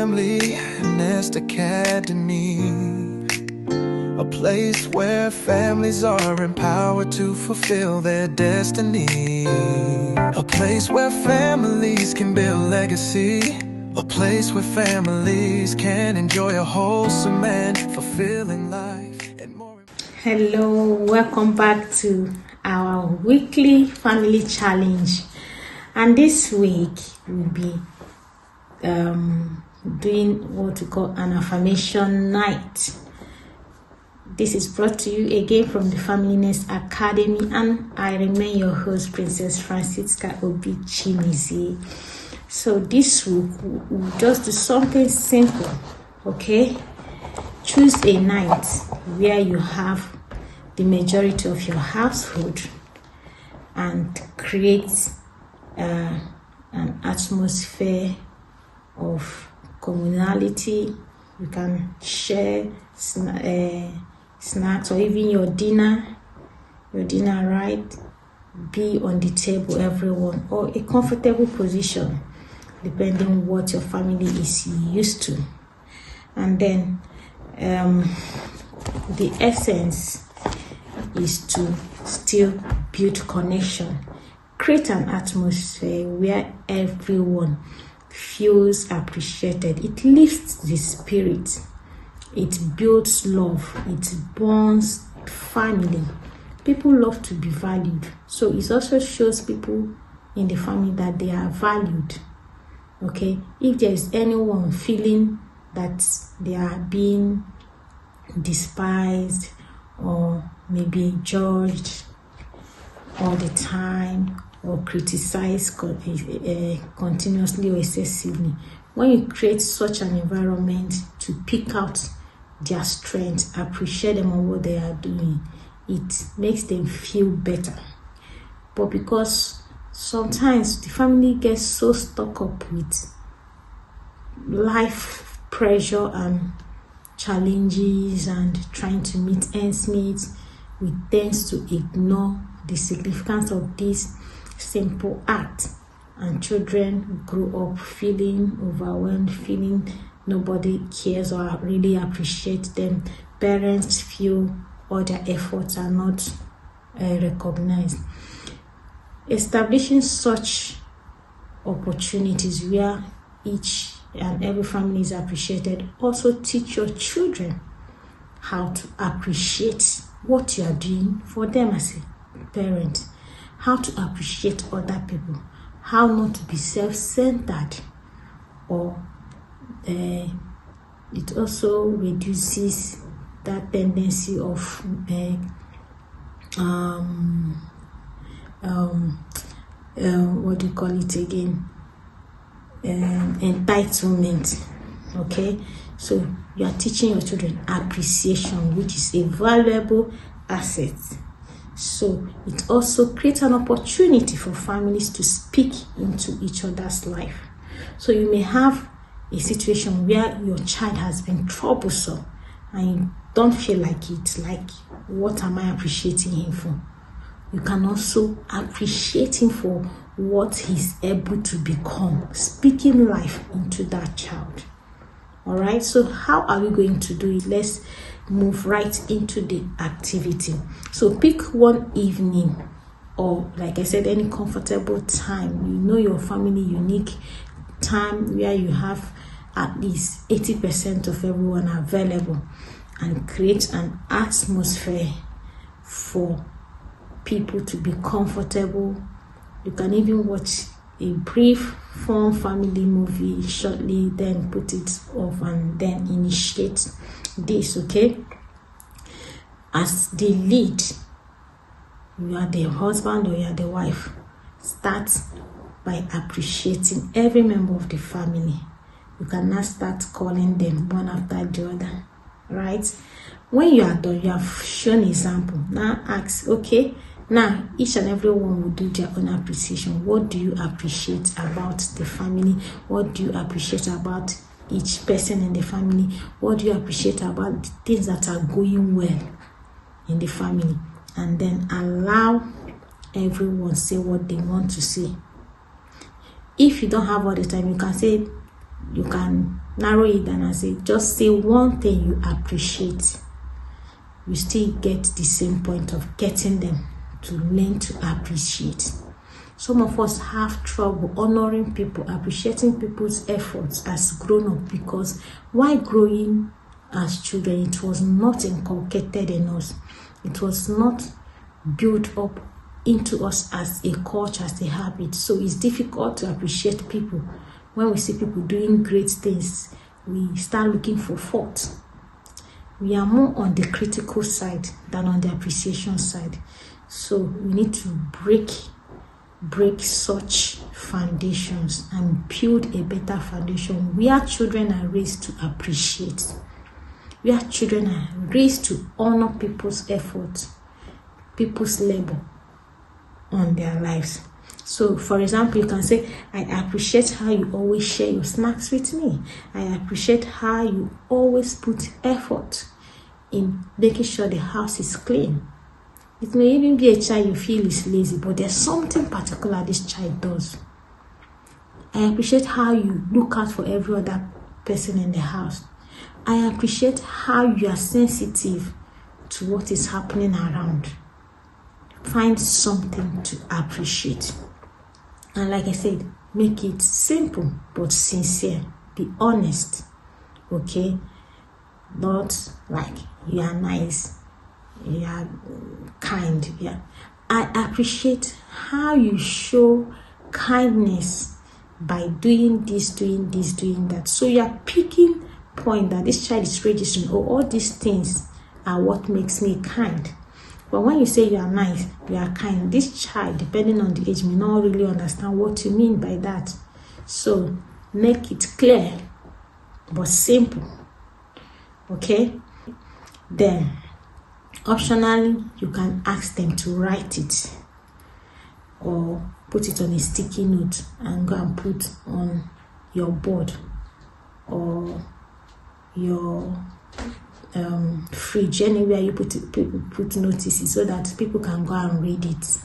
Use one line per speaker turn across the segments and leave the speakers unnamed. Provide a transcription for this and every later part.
family nest academy, a place where families are empowered to fulfill their destiny, a place where families can build legacy, a place where families can enjoy a wholesome and fulfilling life. And more.
Hello, welcome back to our weekly family challenge, and this week we'll be doing what we call an affirmation night. This is brought to you again from the Family Academy, and I remain your host, Princess Francisca Obi Chimizi. So this week we'll just do something simple, okay? Choose a night where you have the majority of your household and create an atmosphere of communality. You can share snacks or even your dinner, right? Be on the table, everyone, or a comfortable position, depending on what your family is used to. And then the essence is to still build connection, create an atmosphere where everyone feels appreciated. It lifts the spirit, it builds love, it bonds family. People love to be valued, so it also shows people in the family that they are valued. Okay, if there is anyone feeling that they are being despised or maybe judged all the time or criticized continuously or excessively, when you create such an environment to pick out their strengths, appreciate them on what they are doing, it makes them feel better. But because sometimes the family gets so stuck up with life pressure and challenges and trying to meet ends meet, we tend to ignore the significance of this simple act, and children grow up feeling overwhelmed, feeling nobody cares or really appreciates them. Parents feel all their efforts are not recognized. Establishing such opportunities where each and every family is appreciated also teach your children how to appreciate what you are doing for them as a parent, how to appreciate other people, how not to be self-centered, or it also reduces that tendency of what do you call it again? Entitlement. Okay, so you are teaching your children appreciation, which is a valuable asset. So it also creates an opportunity for families to speak into each other's life. So you may have a situation where your child has been troublesome and you don't feel like it, like, what am I appreciating him for? You can also appreciate him for what he's able to become, speaking life into that child. All right, so how are we going to do it? Let's move right into the activity. So pick one evening, or like I said, any comfortable time. You know your family unique time where you have at least 80% of everyone available, and create an atmosphere for people to be comfortable. You can even watch a brief fun family movie shortly, then put it off and then initiate this. Okay, as the lead, you are the husband or you are the wife, start by appreciating every member of the family. You can now start calling them one after the other, right? When you are done, you have shown example. Now ask, okay, now each and every one will do their own appreciation. What do you appreciate about the family? What do you appreciate about each person in the family? What do you appreciate about the things that are going well in the family? And then allow everyone say what they want to say. If you don't have all the time, you can say, you can narrow it down and say, just say one thing you appreciate. You still get the same point of getting them to learn to appreciate. Some of us have trouble honoring people, appreciating people's efforts as grown up, because while growing as children, it was not inculcated in us. It was not built up into us as a culture, as a habit. So it's difficult to appreciate people. When we see people doing great things, we start looking for fault. We are more on the critical side than on the appreciation side. So we need to break such foundations and build a better foundation where children are raised to appreciate, where children are raised to honor people's effort, people's labor on their lives. So, for example, you can say, I appreciate how you always share your snacks with me. I appreciate how you always put effort in making sure the house is clean. It may even be a child you feel is lazy, but there's something particular this child does. I appreciate how you look out for every other person in the house. I appreciate how you are sensitive to what is happening around. Find something to appreciate. And like I said, make it simple but sincere. Be honest, okay? Not like you are nice, you are kind. Yeah, I appreciate how you show kindness by doing this, doing that. So you are picking point that this child is registering. Oh, all these things are what makes me kind. But when you say you are nice, you are kind, this child, depending on the age, may not really understand what you mean by that. So make it clear but simple. Okay? Then, optionally, you can ask them to write it or put it on a sticky note and go and put on your board or your fridge, anywhere you put notices, so that people can go and read it.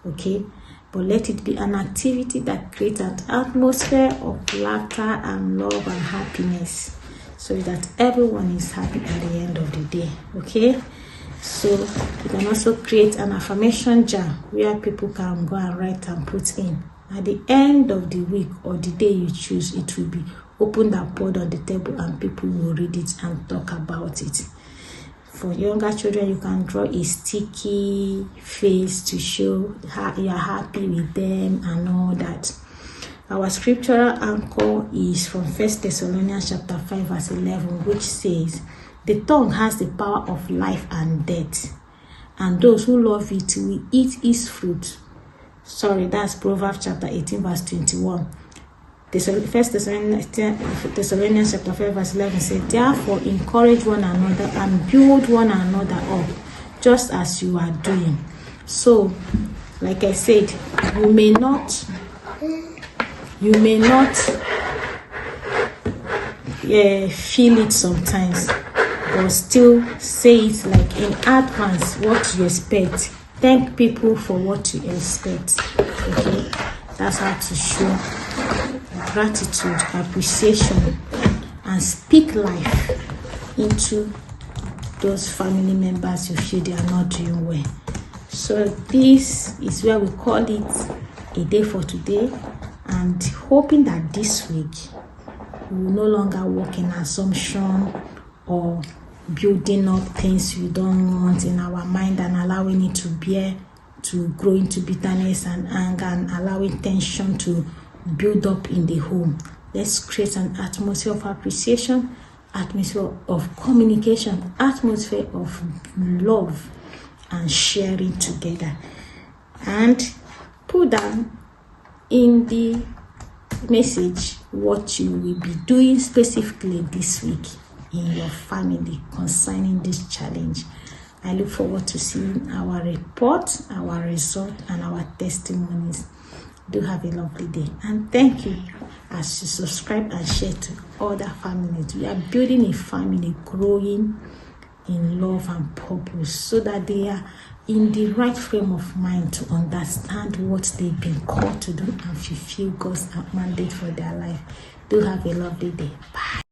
Okay? But let it be an activity that creates an atmosphere of laughter and love and happiness, so that everyone is happy at the end of the day. Okay? So you can also create an affirmation jar where people can go and write and put in. At the end of the week or the day you choose, it will be opened and poured on the table and people will read it and talk about it. For younger children, you can draw a sticky face to show how you are happy with them and all that. Our scriptural anchor is from 1 Thessalonians chapter 5 verse 11, which says, the tongue has the power of life and death, and those who love it will eat its fruit. Sorry, that's Proverbs chapter 18 verse 21. 1 Thessalonians chapter 5 verse 11 says, therefore encourage one another and build one another up, just as you are doing. So, like I said, you may not feel it sometimes, but still say it like in advance what you expect. Thank people for what you expect. Okay, that's how to show gratitude, appreciation, and speak life into those family members you feel they are not doing well. So this is where we call it a day for today, and hoping that this week we will no longer walk in assumption or building up things we don't want in our mind and allowing it to grow into bitterness and anger and allowing tension to build up in the home. Let's create an atmosphere of appreciation, atmosphere of communication, atmosphere of love and sharing together. And put down in the message what you will be doing specifically this week in your family concerning this challenge. I look forward to seeing our report, our result, and our testimonies. Do have a lovely day, and thank you as you subscribe and share to other families. We are building a family growing in love and purpose, so that they are in the right frame of mind to understand what they've been called to do and fulfill God's mandate for their life. Do have a lovely day. Bye.